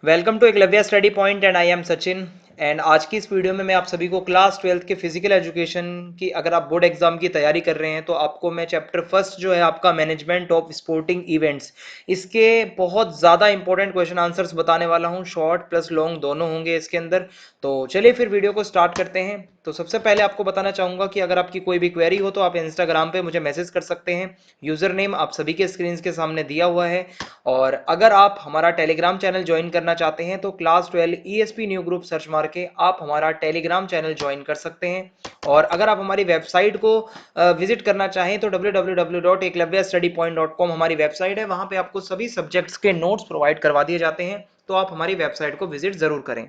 Welcome to Eklavya study point and I am Sachin. And आज की इस वीडियो में मैं आप सभी को क्लास 12th के फिजिकल एजुकेशन की, अगर आप बोर्ड एग्जाम की तैयारी कर रहे हैं तो आपको मैं चैप्टर फर्स्ट जो है आपका मैनेजमेंट ऑफ स्पोर्टिंग इवेंट्स, इसके बहुत ज़्यादा इंपॉर्टेंट क्वेश्चन आंसर्स बताने वाला हूं। शॉर्ट प्लस लॉन्ग दोनों होंगे इसके अंदर। तो चलिए फिर वीडियो को स्टार्ट करते हैं। तो सबसे पहले आपको बताना चाहूँगा कि अगर आपकी कोई भी क्वेरी हो तो आप इंस्टाग्राम पे मुझे मैसेज कर सकते हैं। यूज़र नेम आप सभी के स्क्रीन के सामने दिया हुआ है। और अगर आप हमारा टेलीग्राम चैनल ज्वाइन करना चाहते हैं तो class 12 ESP new group search मार के आप हमारा टेलीग्राम चैनल ज्वाइन कर सकते हैं। और अगर आप हमारी वेबसाइट को विजिट करना चाहें तो www.eklavyastudypoint.com हमारी वेबसाइट है। वहां पे आपको सभी सब्जेक्ट्स के नोट्स प्रोवाइड करवा दिए जाते हैं, तो आप हमारी वेबसाइट को विजिट जरूर करें।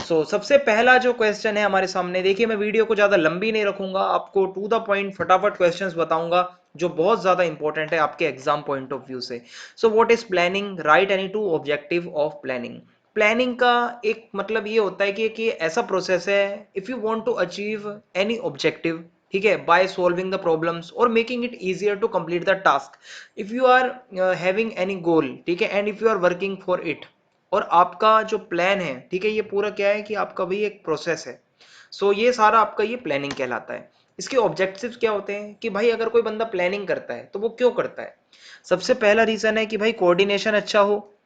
सबसे पहला जो क्वेश्चन है हमारे सामने, देखिए मैं वीडियो को ज्यादा लंबी नहीं रखूंगा, आपको टू द पॉइंट फटाफट क्वेश्चंस बताऊंगा जो बहुत ज्यादा इंपॉर्टेंट है आपके एग्जाम पॉइंट ऑफ व्यू से। What is planning? Right any two objective of planning. Planning का एक मतलब ये होता है कि ऐसा प्रोसेस है, if you want to achieve any objective, ठीक है, बाय सॉल्विंग द प्रॉब्लम्स और making it easier to complete the task. If you are having any goal, ठीक है, and if you are working for it, और आपका जो plan है, ठीक है, ये पूरा क्या है कि आपका भी एक प्रोसेस है। ये सारा आपका ये प्लानिंग कहलाता है। इसके ऑब्जेक्टिव्स क्या होते हैं कि भाई अगर कोई बंदा प्लानिंग करता है तो वो क्यों करता है? सबसे पहला रीजन है कि भाई कोऑर्डिनेशन अच्छा हो।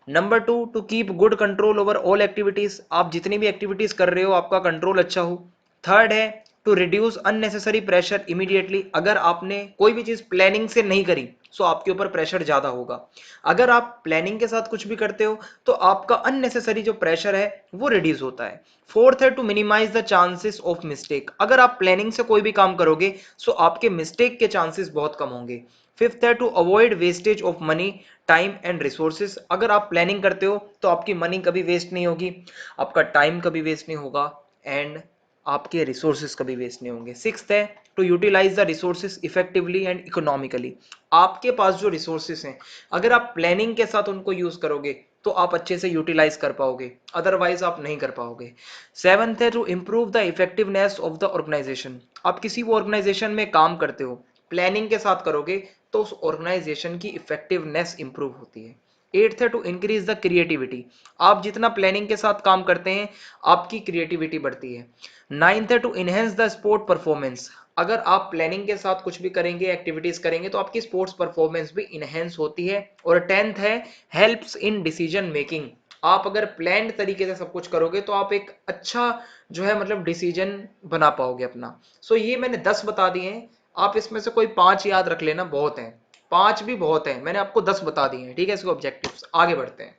Number two, to keep good control over all activities, आप जितनी भी एक्टिविटीज कर रहे हो आपका कंट्रोल अच्छा हो। थर्ड है to reduce unnecessary pressure immediately, अगर आपने कोई भी चीज प्लानिंग से नहीं करी सो आपके ऊपर प्रेशर ज्यादा होगा। अगर आप प्लानिंग के साथ कुछ भी करते हो तो आपका अननेसेसरी जो प्रेशर है वो रिड्यूस होता है। फोर्थ है to minimise the chances of mistake, अगर आप प्लानिंग से कोई भी काम करोगे सो आपके मिस्टेक के चांसेस बहुत कम होंगे। फिफ्थ है to avoid wastage of money, time and resources, अगर आप प्लानिंग करते हो तो आपकी मनी कभी वेस्ट नहीं होगी, आपका टाइम कभी वेस्ट नहीं होगा, एंड आपके रिसोर्सेज कभी वेस्ट नहीं होंगे। सिक्स्थ है to utilise the resources effectively and economically, आपके पास जो रिसोर्सेज हैं अगर आप प्लानिंग के साथ उनको यूज करोगे तो आप अच्छे से यूटिलाइज कर पाओगे, अदरवाइज आप नहीं कर पाओगे। सेवंथ है to improve the effectiveness of the organisation, आप किसी भी ऑर्गेनाइजेशन में काम करते हो, प्लानिंग के साथ करोगे तो उस ऑर्गेनाइजेशन की इफेक्टिवनेस इंप्रूव होती है। एट्थ है टू इंक्रीज द क्रिएटिविटी, आप जितना प्लानिंग के साथ काम करते हैं आपकी क्रिएटिविटी बढ़ती है। नाइन्थ है to enhance the sport performance, अगर आप प्लानिंग के साथ कुछ भी करेंगे, एक्टिविटीज करेंगे तो आपकी स्पोर्ट्स परफॉर्मेंस भी इनहेंस होती है। और टेंथ है हेल्प्स इन डिसीजन मेकिंग, आप अगर प्लान्ड तरीके से सब कुछ करोगे तो आप एक अच्छा जो है मतलब डिसीजन बना पाओगे अपना। ये मैंने 10 बता दिए हैं, आप इसमें से कोई 5 याद रख लेना, बहुत है, 5 भी बहुत है, मैंने आपको 10 बता दिए हैं, ठीक है। इसके ऑब्जेक्टिव्स आगे बढ़ते हैं।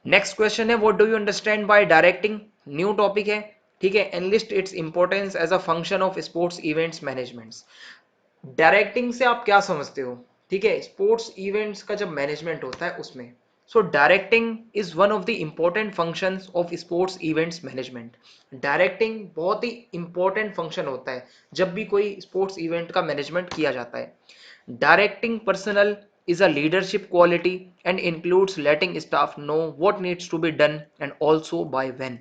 नेक्स्ट क्वेश्चन है what do you understand by directing, new topic है, ठीक है। Enlist its importance as a function of sports events managements, directing से आप क्या समझते हो, ठीक है, स्पोर्ट्स इवेंट्स का जब मैनेजमेंट होता है उसमें। Directing is one of the important functions of sports events management, directing बहुत ही इंपॉर्टेंट फंक्शन होता है जब भी कोई स्पोर्ट्स इवेंट का मैनेजमेंट किया जाता है। Directing personnel is a leadership quality and includes letting staff know what needs to be done and also by when.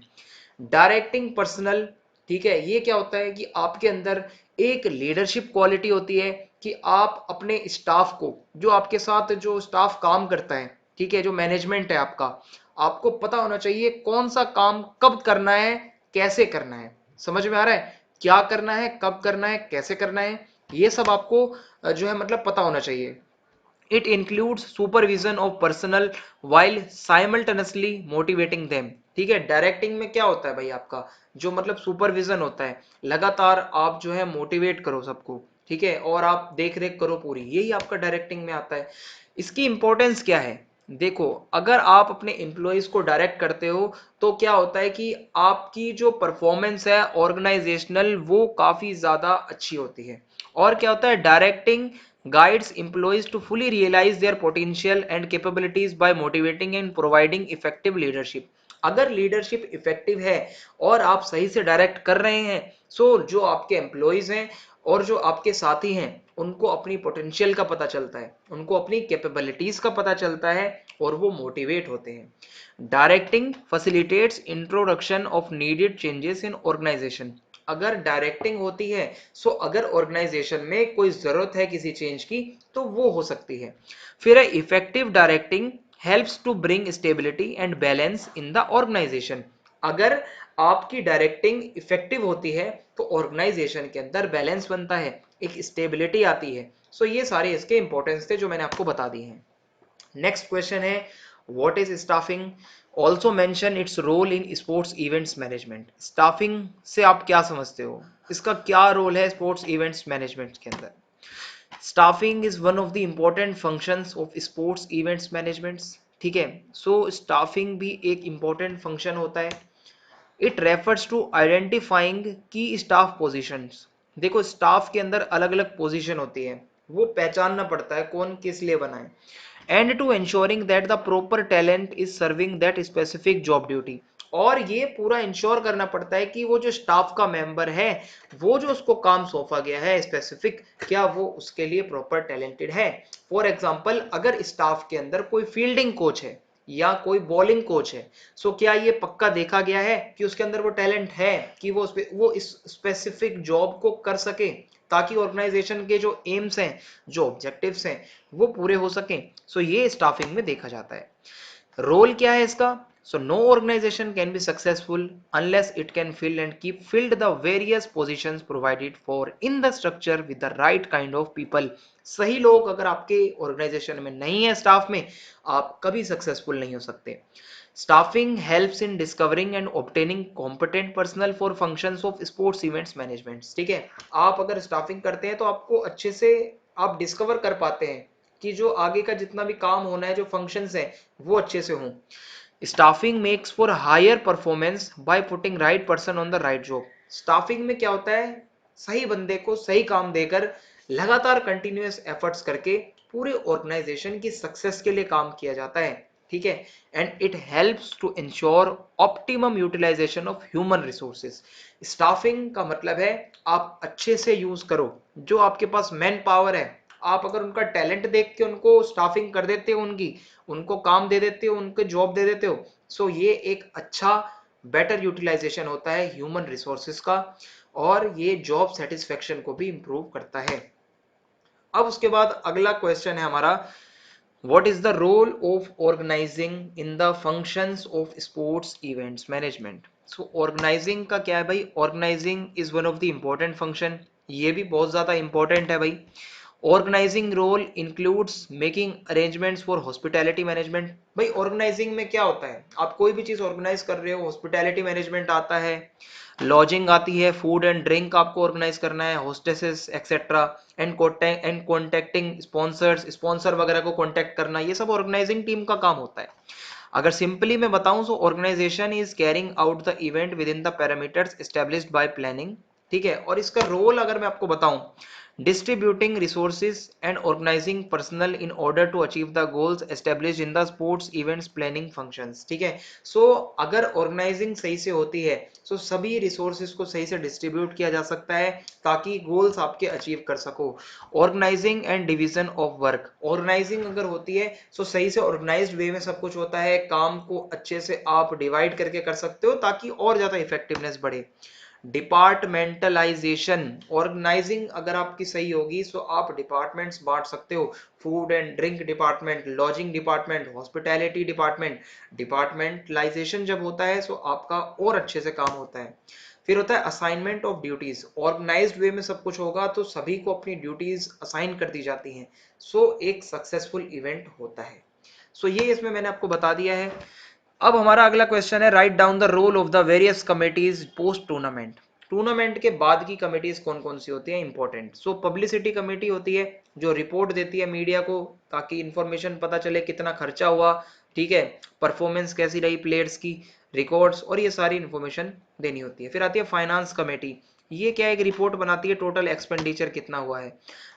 Directing personnel, ठीक है, ये क्या होता है कि आपके अंदर एक लीडरशिप क्वालिटी होती है कि आप अपने स्टाफ को, जो आपके साथ जो स्टाफ काम करता है, ठीक है, जो मैनेजमेंट है आपका, आपको पता होना चाहिए कौन सा काम कब करना है, कैसे करना है। समझ में आ रहा है? क्या करना है, कब करना है, कैसे करना है, ये सब आपको जो है मतलब पता होना चाहिए। It includes supervision of personal while simultaneously motivating them, ठीक है। डायरेक्टिंग में क्या होता है भाई, आपका जो मतलब सुपरविजन होता है, लगातार आप जो है मोटिवेट करो सबको, ठीक है, और आप देख रेख करो पूरी, यही आपका डायरेक्टिंग में आता है। इसकी इंपॉर्टेंस क्या है? देखो, अगर आप अपने एम्प्लॉयज को डायरेक्ट करते हो तो क्या होता है कि आपकी जो परफॉर्मेंस है ऑर्गेनाइजेशनल वो काफी ज्यादा अच्छी होती है। और क्या होता है, directing guides employees to fully realize their potential and capabilities by motivating and providing effective leadership, अगर लीडरशिप इफेक्टिव है और आप सही से डायरेक्ट कर रहे हैं जो आपके एम्प्लॉयज हैं और जो आपके साथी हैं उनको अपनी पोटेंशियल का पता चलता है, उनको अपनी कैपेबिलिटीज का पता चलता है और वो मोटिवेट होते हैं। Directing facilitates introduction of needed changes in organisation, अगर डायरेक्टिंग होती है अगर ऑर्गेनाइजेशन में कोई जरूरत है किसी चेंज की तो वो हो सकती है। फिर है effective directing helps to bring stability and balance in the organisation. अगर आपकी डायरेक्टिंग इफेक्टिव होती है तो ऑर्गेनाइजेशन के अंदर बैलेंस बनता है, एक स्टेबिलिटी आती है। सो ये सारे इसके इंपॉर्टेंस थे जो मैंने आपको बता दिए हैं। नेक्स्ट क्वेश्चन है what is staffing, also mention its role in sports events management. Staffing से आप क्या समझते हो, इसका क्या रोल है स्पोर्ट्स इवेंट्स मैनेजमेंट के अंदर? Staffing is one of the important functions of sports events managements. ठीक है, सो स्टाफिंग भी एक इंपॉर्टेंट फंक्शन होता है। इट रेफर्स टू आइडेंटिफाइंग की स्टाफ पोजीशंस। देखो स्टाफ के अंदर अलग अलग पोजीशन होती है, वो पहचानना पड़ता है कौन किस लिए बना है। And to ensuring that the proper talent is serving that specific job duty। और ये पूरा इंश्योर करना पड़ता है कि वो जो स्टाफ का मेंबर है, वो जो उसको काम सौंपा गया है स्पेसिफिक, क्या वो उसके लिए प्रॉपर टैलेंटेड है। फॉर एग्जांपल अगर स्टाफ के अंदर कोई फील्डिंग कोच है या कोई बॉलिंग कोच है, सो क्या ये पक्का देखा गया है कि उसके अंदर वो टैलेंट है कि वो इस स्पेसिफिक जॉब को कर सके, ताकि ऑर्गेनाइजेशन के जो एम्स हैं, जो ऑब्जेक्टिव्स हैं, वो पूरे हो सकें। सो ये स्टाफिंग में देखा जाता है। रोल क्या है इसका? So no organisation can be successful unless it can fill and keep filled the various positions provided for in the structure with the right kind of people. सही लोग अगर आपके ऑर्गेनाइजेशन में नहीं है, स्टाफ में, आप कभी सक्सेसफुल नहीं हो सकते। Staffing helps in discovering and obtaining competent personal for functions of sports events management. ठीक है, आप अगर स्टाफिंग करते हैं तो आपको अच्छे से आप डिस्कवर कर पाते हैं कि जो आगे का जितना भी काम होना है, जो फंक्शंस हैं, वो अच्छे से हों। Staffing makes for higher performance by putting right person on the right job. Staffing में क्या होता है, सही बंदे को सही काम देकर लगातार कंटिन्यूअस एफर्ट्स करके पूरे ऑर्गेनाइजेशन की सक्सेस के लिए काम किया जाता है। ठीक है, and it helps to ensure optimum utilisation of human resources. Staffing का मतलब है आप अच्छे से यूज करो जो आपके पास मैन पावर है। आप अगर उनका टैलेंट देख के उनको स्टाफिंग कर देते हो, उनको काम दे देते हो, उनको जॉब दे देते हो, सो ये एक अच्छा बेटर यूटिलाइजेशन होता है ह्यूमन रिसोर्सेज का, और ये जॉब सेटिस्फेक्शन को भी इंप्रूव करता है। अब उसके बाद अगला क्वेश्चन है हमारा, what is the role of organizing in the functions of sports events management। so organizing का क्या है भाई, organizing is one of the important function, ये भी बहुत ज्यादा इंपॉर्टेंट है भाई। Organising role includes making arrangements for hospitality management. भाई ऑर्गेनाइजिंग में क्या होता है, आप कोई भी चीज ऑर्गेनाइज कर रहे हो, हॉस्पिटैलिटी मैनेजमेंट आता है, लॉजिंग आती है, फूड एंड ड्रिंक आपको ऑर्गेनाइज करना है, hostesses etcetera, and contacting sponsors, sponsor वगैरह को कॉन्टेक्ट करना, ये सब ऑर्गेनाइजिंग टीम का काम होता है। अगर सिंपली मैं बताऊं तो organisation is carrying out the event within the parameters established by planning. ठीक है, और इसका रोल अगर मैं आपको बताऊं, distributing resources and organizing personnel in order to achieve the goals established in the sports events planning functions। ठीक है, सो अगर ऑर्गेनाइजिंग सही से होती है तो सभी रिसोर्सेज को सही से डिस्ट्रीब्यूट किया जा सकता है ताकि गोल्स आपके अचीव कर सको। Organising and division of work, organising अगर होती है तो सही से ऑर्गेनाइज्ड वे में सब कुछ होता है, काम को अच्छे से आप डिवाइड करके कर सकते हो ताकि और ज्यादा इफेक्टिवनेस बढ़े। डिपार्टमेंटलाइजेशन, ऑर्गेनाइजिंग अगर आपकी सही होगी तो आप डिपार्टमेंट्स बांट सकते हो, food and drink department, lodging department, hospitality department. Departmentalisation जब होता है तो आपका और अच्छे से काम होता है। फिर होता है असाइनमेंट ऑफ ड्यूटीज, ऑर्गेनाइज्ड वे में सब कुछ होगा तो सभी को अपनी ड्यूटीज असाइन कर दी जाती हैं, सो एक सक्सेसफुल इवेंट होता है। सो ये इसमें मैंने आपको बता दिया है। अब हमारा अगला क्वेश्चन है, write down the role of the various committees post tournament. Tournament के बाद की कमिटीज कौन कौन सी होती है, इंपॉर्टेंट। सो पब्लिसिटी कमेटी होती है जो रिपोर्ट देती है मीडिया को ताकि इंफॉर्मेशन पता चले कितना खर्चा हुआ, ठीक है, परफॉर्मेंस कैसी रही प्लेयर्स की, रिकॉर्ड्स, और ये सारी इंफॉर्मेशन देनी होती है। फिर आती है फाइनेंस कमेटी, ये क्या एक रिपोर्ट बनाती है टोटल एक्सपेंडिचर कितना हुआ है।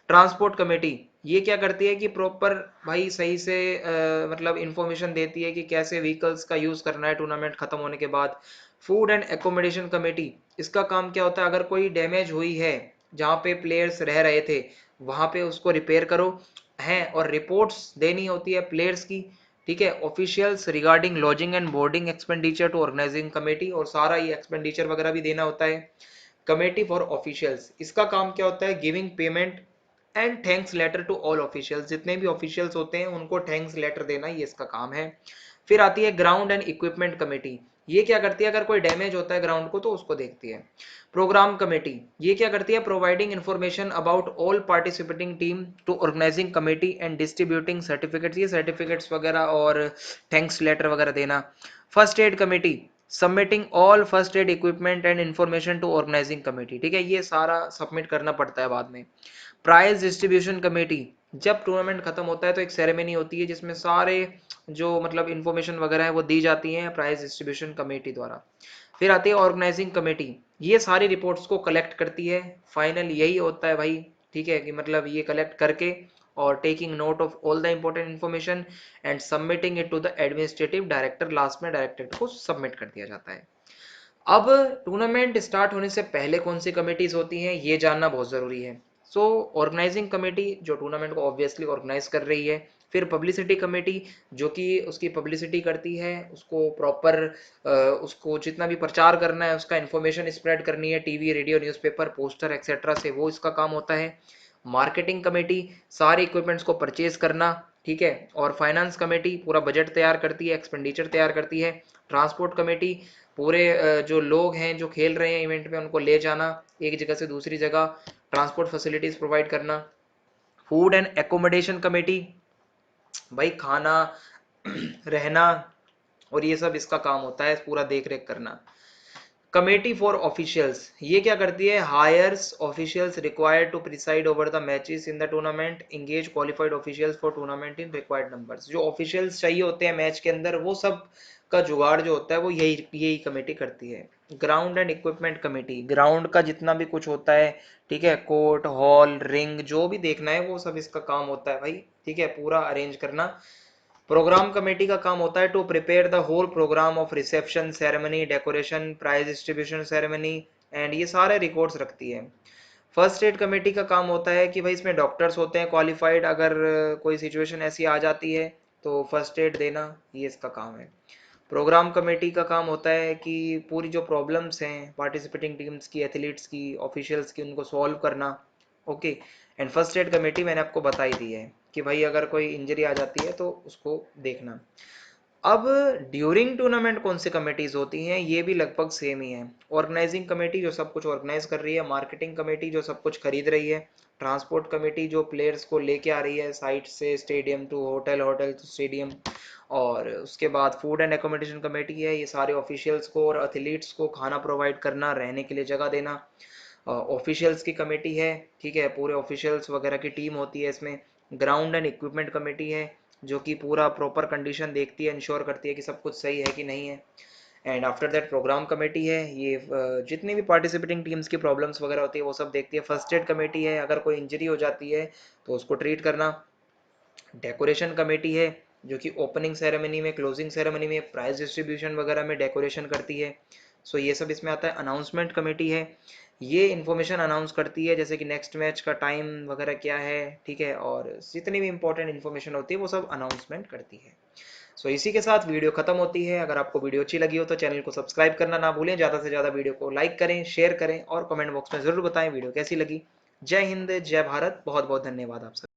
ट्रांसपोर्ट कमेटी, ये क्या करती है कि प्रॉपर भाई सही से मतलब इंफॉर्मेशन देती है कि कैसे व्हीकल्स का यूज करना है टूर्नामेंट खत्म होने के बाद। फूड एंड एकोमोडेशन कमेटी, इसका काम क्या होता है, अगर कोई डैमेज हुई है जहाँ पे प्लेयर्स रह रहे थे वहां पे उसको रिपेयर करो है, और रिपोर्ट्स देनी होती है प्लेयर्स की। ठीक है, officials regarding lodging and boarding expenditure to organising committee, और सारा ये एक्सपेंडिचर वगैरह भी देना होता है। कमेटी फॉर ऑफिशियल्स, इसका काम क्या होता है, giving payment and thanks letter to all officials, जितने भी ऑफिशियल्स होते हैं उनको थैंक्स लेटर देना, ये इसका काम है। फिर आती है ग्राउंड एंड इक्विपमेंट कमेटी, ये क्या करती है, अगर कोई डैमेज होता है ग्राउंड को तो उसको देखती है। प्रोग्राम कमेटी, ये क्या करती है, providing information about all participating team to organising committee and distributing certificates, ये सर्टिफिकेट्स वगैरह और थैंक्स लेटर वगैरह देना। First aid committee, submitting all first aid equipment and information to organising committee, ठीक है, ये सारा सबमिट करना पड़ता है बाद में। प्राइज डिस्ट्रीब्यूशन कमेटी, जब टूर्नामेंट खत्म होता है तो एक सेरेमनी होती है जिसमें सारे जो मतलब इंफॉर्मेशन वगैरह है वो दी जाती है प्राइज डिस्ट्रीब्यूशन कमेटी द्वारा। फिर आती है ऑर्गेनाइजिंग कमेटी, ये सारी रिपोर्ट्स को कलेक्ट करती है, फाइनल यही होता है भाई, ठीक है, कि मतलब ये कलेक्ट करके और taking note of all the important information and submitting it to the administrative director, last में डायरेक्टर को सबमिट कर दिया जाता है। अब टूर्नामेंट स्टार्ट होने से पहले कौन सी कमेटीज होती हैं ये जानना बहुत ज़रूरी है। सो ऑर्गेनाइजिंग कमेटी जो टूर्नामेंट को ऑब्वियसली ऑर्गेनाइज कर रही है। फिर पब्लिसिटी कमेटी जो कि उसकी पब्लिसिटी करती है, उसको प्रॉपर उसको जितना भी प्रचार करना है उसका इन्फॉर्मेशन स्प्रेड करनी है, TV radio newspaper poster etcetera से, वो इसका काम होता है। मार्केटिंग कमेटी सारे इक्विपमेंट्स को परचेज करना, ठीक है। और फाइनेंस कमेटी पूरा बजट तैयार करती है, एक्सपेंडिचर तैयार करती है। ट्रांसपोर्ट कमेटी पूरे जो लोग हैं जो खेल रहे हैं इवेंट में उनको ले जाना एक जगह से दूसरी जगह, ट्रांसपोर्ट फैसिलिटीज प्रोवाइड करना। फूड एंड एकोमोडेशन कमेटी, भाई खाना रहना और ये सब इसका काम होता है, पूरा देख रेख करना। कमेटी फॉर ऑफिशियल्स, ये क्या करती है, hires officials required to preside over the matches in the tournament, engage qualified officials for tournament in required numbers, जो ऑफिशियल्स चाहिए होते हैं मैच के अंदर वो सब का जुगाड़ जो होता है वो यही यही कमेटी करती है। Ground and equipment committee, ground का जितना भी कुछ होता है, ठीक है, कोर्ट हॉल रिंग जो भी देखना है वो सब इसका काम होता है भाई, ठीक है, पूरा अरेंज करना। प्रोग्राम कमेटी का काम होता है to prepare the whole programme of reception ceremony, decoration, prize distribution ceremony and ये सारे रिकॉर्ड्स रखती है। फर्स्ट एड कमेटी का काम होता है कि भाई इसमें डॉक्टर्स होते हैं क्वालिफाइड, अगर कोई सिचुएशन ऐसी आ जाती है तो फर्स्ट एड देना, ये इसका काम है। प्रोग्राम कमेटी का काम होता है कि पूरी जो प्रॉब्लम्स हैं पार्टिसिपेटिंग टीम्स की, एथलीट्स की, ऑफिशियल्स की, उनको सॉल्व करना, okay. And first aid committee मैंने आपको बताई दी है कि भाई अगर कोई इंजरी आ जाती है तो उसको देखना। अब ड्यूरिंग टूर्नामेंट कौन सी कमेटीज होती हैं, ये भी लगभग सेम ही है। ऑर्गेनाइजिंग कमेटी जो सब कुछ ऑर्गेनाइज कर रही है, मार्केटिंग कमेटी जो सब कुछ खरीद रही है, ट्रांसपोर्ट कमेटी जो प्लेयर्स को लेके आ रही है साइट से stadium to hotel, hotel to stadium, और उसके बाद फूड एंड एकोमोडेशन कमेटी है, ये सारे ऑफिशियल्स को और एथलीट्स को खाना प्रोवाइड करना, रहने के लिए जगह देना। ऑफिशियल्स की कमेटी है, ठीक है, पूरे ऑफिशियल्स वगैरह की टीम होती है इसमें। ग्राउंड एंड इक्विपमेंट कमेटी है जो कि पूरा प्रॉपर कंडीशन देखती है, इंश्योर करती है कि सब कुछ सही है कि नहीं है। And after that programme committee है, ये जितनी भी पार्टिसिपेटिंग टीम्स की प्रॉब्लम्स वगैरह होती है वो सब देखती है। फर्स्ट एड कमेटी है, अगर कोई इंजरी हो जाती है तो उसको ट्रीट करना। डेकोरेशन कमेटी है जो कि ओपनिंग सेरेमनी में, क्लोजिंग सेरेमनी में, प्राइज डिस्ट्रीब्यूशन वगैरह में डेकोरेशन करती है। सो ये सब इसमें आता है। अनाउंसमेंट कमेटी है, ये इन्फॉर्मेशन अनाउंस करती है जैसे कि नेक्स्ट मैच का टाइम वगैरह क्या है, ठीक है, और जितनी भी इंपॉर्टेंट इन्फॉर्मेशन होती है वो सब अनाउंसमेंट करती है। सो इसी के साथ वीडियो खत्म होती है। अगर आपको वीडियो अच्छी लगी हो तो चैनल को सब्सक्राइब करना ना भूलें, ज़्यादा से ज़्यादा वीडियो को लाइक करें, शेयर करें और कमेंट बॉक्स में ज़रूर बताएं वीडियो कैसी लगी। जय हिंद, जय भारत, बहुत बहुत धन्यवाद आप सब।